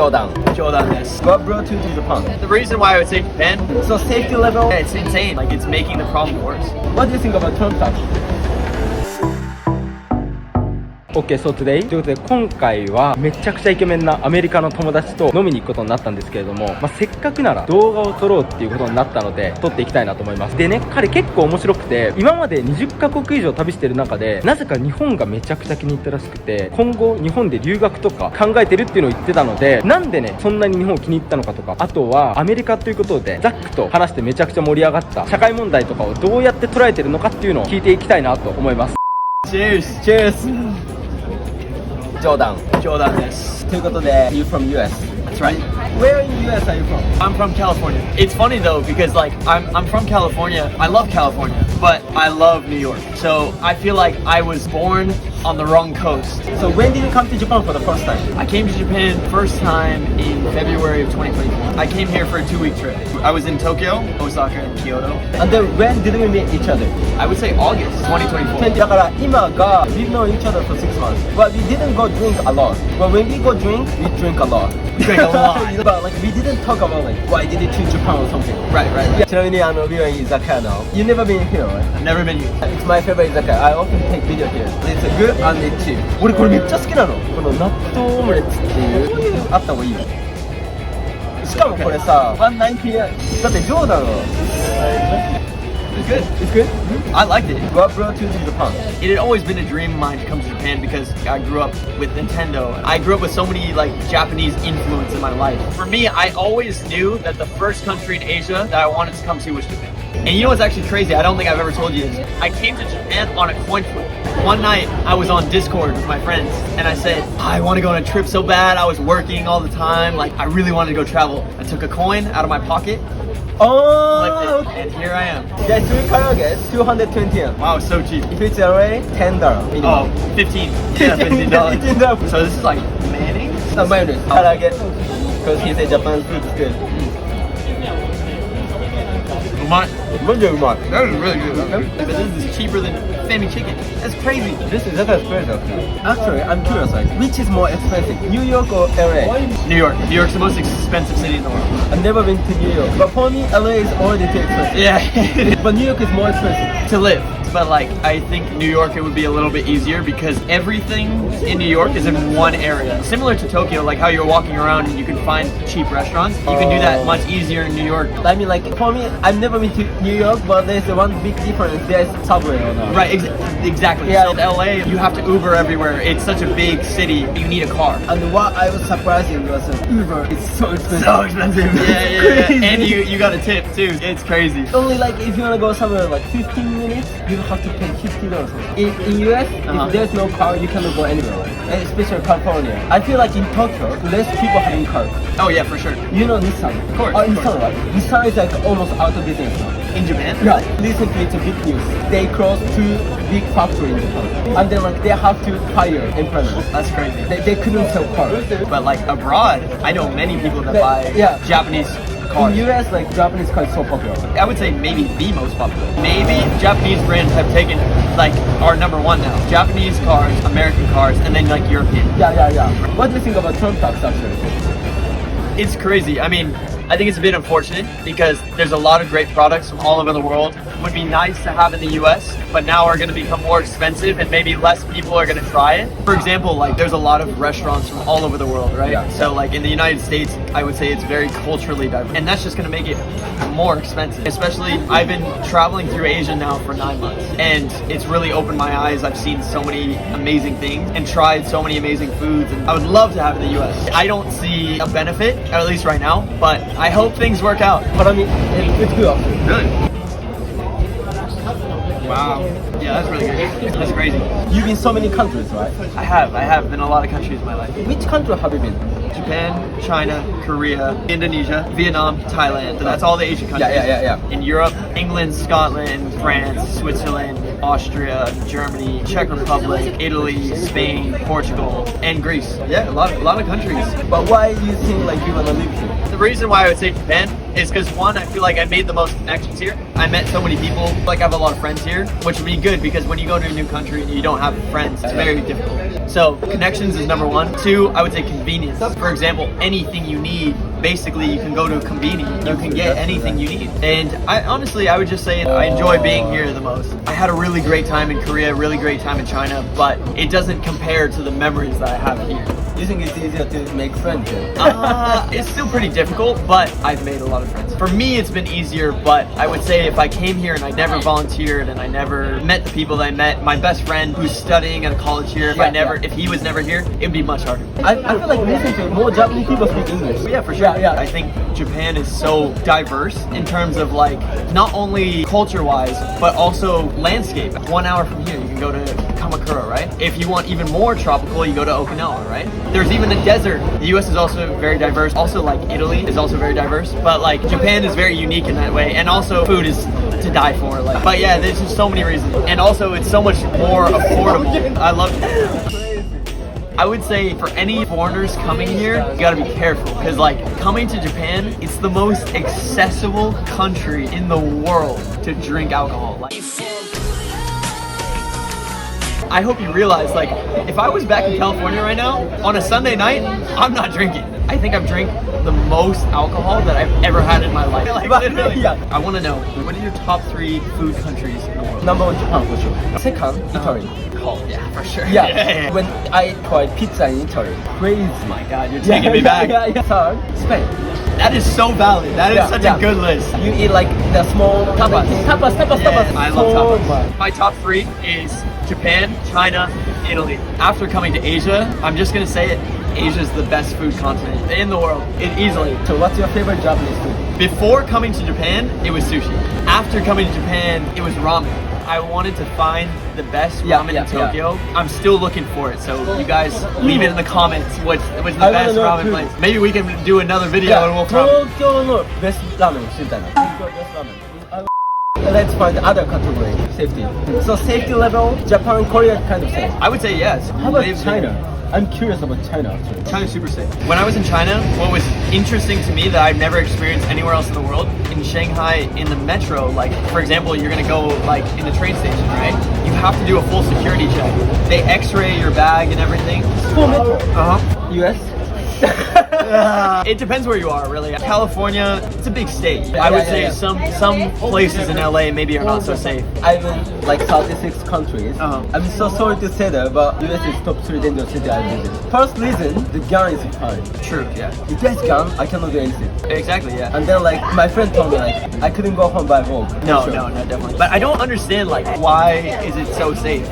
冗談 Jordan this. What brought you to Japan? The reason why I would say Japan, So safety level, it's insane. Like it's making the problem worse. what do you think about contact? OK, so today ということで今回はめちゃくちゃイケメンなアメリカの友達と飲みに行くことになったんですけれども、せっかくなら動画を撮ろうっていうことになったので撮っていきたいなと思います。でね、彼結構面白くて、今まで20カ国以上旅してる中でなぜか日本がめちゃくちゃ気に入ったらしくて、今後日本で留学とか考えてるっていうのを言ってたので、なんでねそんなに日本を気に入ったのかとか、あとはアメリカということでザックと話してめちゃくちゃ盛り上がった社会問題とかをどうやって捉えてるのかっていうのを聞いていきたいなと思います。 Cheers. Cheers! 冗談 Jordan this. ということで You from US? That's right. Where in US are you from? I'm from California. It's funny though because like I'm from California. I love California, but I love New York. So I feel like I was born on the wrong coast. So when did you come to Japan for the first time? I came to Japan first time in February of 2024. I came here for a 2-week trip. I was in Tokyo, Osaka, and Kyoto. And then when did we meet each other? I would say August 2024. だから今が We've known each other for 6 months, but we didn't go drink a lot. But when we go drink, we drink a lot. Drink a lot. But like we didn't talk about like why did you choose Japan or something. Right. ちなみにwe are in Izakaya now. You never been here, right? I've never been here. It's my favorite Izakaya. I often take video here. It's good and it's cheap. 俺これめっちゃ好きなの。この納豆オムレツっていう。こういうあった方がいいよ。しかもこれさ、190円。だってジョーダンは。It's good. It's good? I liked it. What brought you to Japan? It had always been a dream of mine to come to Japan because I grew up with Nintendo. I grew up with so many like Japanese influence in my life. For me, I always knew that the first country in Asia that I wanted to come to was Japan. And you know what's actually crazy? I don't think I've ever told you this. I came to Japan on a coin flip. One night, I was on Discord with my friends, and I said, I want to go on a trip so bad. I was working all the time. Like, I really wanted to go travel. I took a coin out of my pocket, Oh! flipped it, and here I am. Yeah, 3 karaoke, 220 yen. Wow, so cheap. If it's LA, $10 minimum. Oh, 15. Yeah, $15. $15. So this is like mayonnaise? No, mayonnaise. Karaage. Because he said Japan's food is good. Umai. Umai. That was really good. But this is cheaper than Sammy Chicken. That's crazy. This is expensive. Actually, I'm curious, like, which is more expensive, New York or LA? New York. New York's the most expensive city in the world. I've never been to New York, but for me, LA is already too expensive. Yeah. But New York is more expensive. To live. But like, I think New York it would be a little bit easier because everything in New York is in one area. Similar to Tokyo, like how you're walking around and you can find cheap restaurants. You can do that much easier in New York. I mean, like, for me, I've never been to New York, but there's one big difference. There's subway or not. Right, exactly. Yeah. So in LA, you have to Uber everywhere. It's such a big city. You need a car. And what I was surprising was Uber is so expensive. So expensive. Yeah. And you got a tip too. It's crazy. Only like if you wanna go somewhere like 15 minutes, you have to pay $50. In US, if there's no car, you cannot go anywhere, right? Especially California. I feel like in Tokyo, less people having cars. Oh yeah, for sure. You know Nissan? Of course. Nissan, right? Nissan is like almost out of business now. In Japan? Yeah. Recently, it's a big news. They closed 2 big factories in Japan, and then like they have to hire employees. That's crazy. They couldn't sell cars. But like abroad, I know many people that buy Japanese cars. In US, like Japanese cars so popular. I would say maybe the most popular. Maybe Japanese brands have taken like our #1 now. Japanese cars, American cars, and then like European. Yeah. What do you think about Trump tax actually? It's crazy. I mean, I think it's a bit unfortunate because there's a lot of great products from all over the world. Would be nice to have in the US, but now are going to become more expensive and maybe less people are going to try it. For example, like there's a lot of restaurants from all over the world, right? Yeah. So like in the United States, I would say it's very culturally diverse. And that's just going to make it more expensive. Especially, I've been traveling through Asia now for 9 months and it's really opened my eyes. I've seen so many amazing things and tried so many amazing foods. And I would love to have it in the US. I don't see a benefit, at least right now, but I hope things work out. But I mean, it's good actually. Good. Wow. Yeah, that's really good. That's crazy. You've been so many countries, right? I have been in a lot of countries in my life. Which country have you been? Japan, China, Korea, Indonesia, Vietnam, Thailand. So that's all the Asian countries. Yeah. In Europe, England, Scotland, France, Switzerland, Austria, Germany, Czech Republic, Italy, Spain, Portugal, and Greece. Yeah, a lot of countries. But why do you think like you wanna live here? The reason why I would say Japan is because one, I feel like I made the most connections here. I met so many people, like I have a lot of friends here, which would be good because when you go to a new country and you don't have friends, it's very difficult. So connections is number one. Two, I would say convenience. For example, anything you need, basically you can go to a convenience. You can get anything you need. And I would just say I enjoy being here the most. I had a really great time in Korea, really great time in China, but it doesn't compare to the memories that I have here. You think it's easier to make friends here? It's still pretty difficult, but I've made a lot of friends. For me, it's been easier, but I would say if I came here and I never volunteered and I never met the people that I met, my best friend who's studying at a college here, if he was never here, it'd be much harder. I feel like recently more Japanese people speak English. Yeah, for sure. I think Japan is so diverse in terms of like not only culture-wise, but also landscape. 1 hour from here, you can go to Kamakura, right? If you want even more tropical, you go to Okinawa, right? There's even a desert. The US is also very diverse. Also, like Italy is also very diverse. But like Japan is very unique in that way. And also food is to die for. Like, but yeah, there's just so many reasons. And also it's so much more affordable. I love it. I would say for any foreigners coming here, you gotta be careful. Because like coming to Japan, it's the most accessible country in the world to drink alcohol. Like, I hope you realize, like, if I was back in California right now, on a Sunday night, I'm not drinking. I think I've drank the most alcohol that I've ever had in my life. Like, literally. I want to know, what are your top 3 food countries in the world? Number 1, Japan for sure. Second, Italy. Oh, yeah, for sure. Yeah. When I tried pizza in Italy, crazy. Oh my God, you're taking me back. Third, Spain. That is so valid. That is such a good list. You eat like the small tapas. I love tapas. Much. My top 3 is Japan, China, Italy. After coming to Asia, I'm just gonna say it, Asia is the best food continent in the world, easily. So what's your favorite Japanese food? Before coming to Japan, it was sushi. After coming to Japan, it was ramen. I wanted to find the best ramen in Tokyo. I'm still looking for it, so you guys leave it in the comments. What's the best ramen place? Maybe we can do another video and we'll probably... Tokyo no best ramen 知りたいな。Best ramen. Let's find the other category, safety. So safety level, Japan, Korea kind of safe. I would say yes. How about China? I'm curious about China actually. China's super safe. When I was in China, what was interesting to me that I've never experienced anywhere else in the world, in Shanghai, in the metro, like for example, you're gonna go like in the train station, right? You have to do a full security check. They x-ray your bag and everything. Full metro? US? It depends where you are, really. California, it's a big state. I would say some places in LA maybe are not so safe. I'm in like 36 countries. I'm so sorry to say that, but US is top 3 dangerous city I visit. First reason, the gun is high. True, yeah. If there's gun, I cannot do anything. Exactly, yeah. And then like my friend told me like I couldn't go home by walk. No, definitely. But I don't understand like why is it so safe?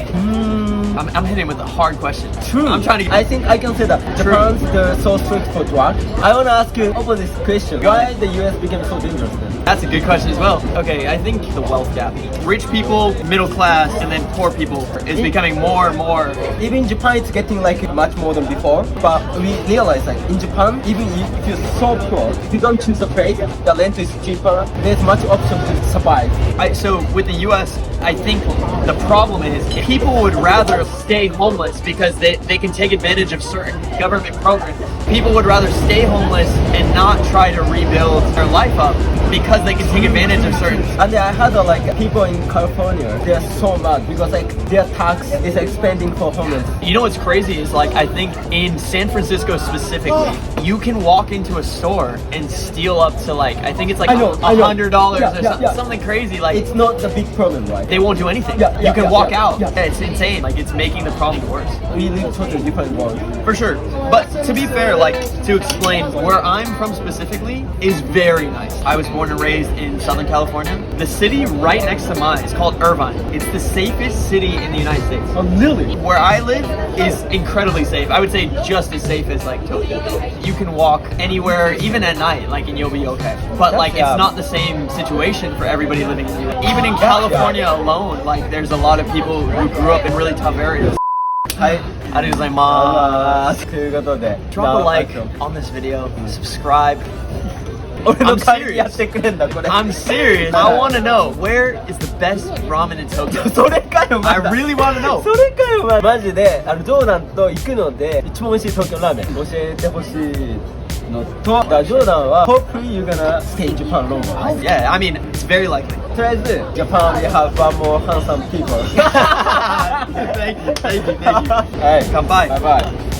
I'm hitting with a hard question. True. I'm trying to get... I think I can say that Japan's they're so strict for drugs. I want to ask you opposite question. Why the US became so dangerous then? That's a good question as well. Okay, I think the wealth gap. Rich people, middle class, and then poor people is becoming more and more. Even in Japan, it's getting like much more than before. But we realize like in Japan, even if you're so poor, if you don't choose a place, the rent is cheaper. There's much option to survive. So with the US, I think the problem is people would rather stay homeless because they can take advantage of certain government programs. People would rather stay homeless and not try to rebuild their life up because they can take advantage of certain... And I heard like people in California, they're so mad because like their tax is expanding for homeless. You know what's crazy is like I think in San Francisco specifically, you can walk into a store and steal up to like I think it's like $100 or something crazy. Like it's not the big problem, right? They won't do anything. You can walk out. It's insane. Like it's making the problem worse. We live totally different world. For sure. But to be fair, like to explain where I'm from specifically is very nice. I was born and raised in Southern California. The city right next to mine is called Irvine. It's the safest city in the United States. Oh, really? Where I live is incredibly safe. I would say just as safe as like Tokyo. You can walk anywhere, even at night, like and you'll be okay. But like it's not the same situation for everybody living in the US. Even in California alone, like there's a lot of people who grew up in really tough areas. はい。ありがとうございまということで Drop a like on this video, subscribe. 俺の代わりやってくれんだこれ I'm serious. I want to know where is the best ramen in Tokyo. それかよ I really want to know. それかよマジでジョーダンと行くので一番美味しい東京ラーメン教えてほしいのとだからジョーダンは hopefully you're gonna stay in Japan longer. Yeah, I mean, it's very likely. とりあえず Japan we have one more handsome people. Thank you, thank you, thank you. はい、乾杯。バイバイ。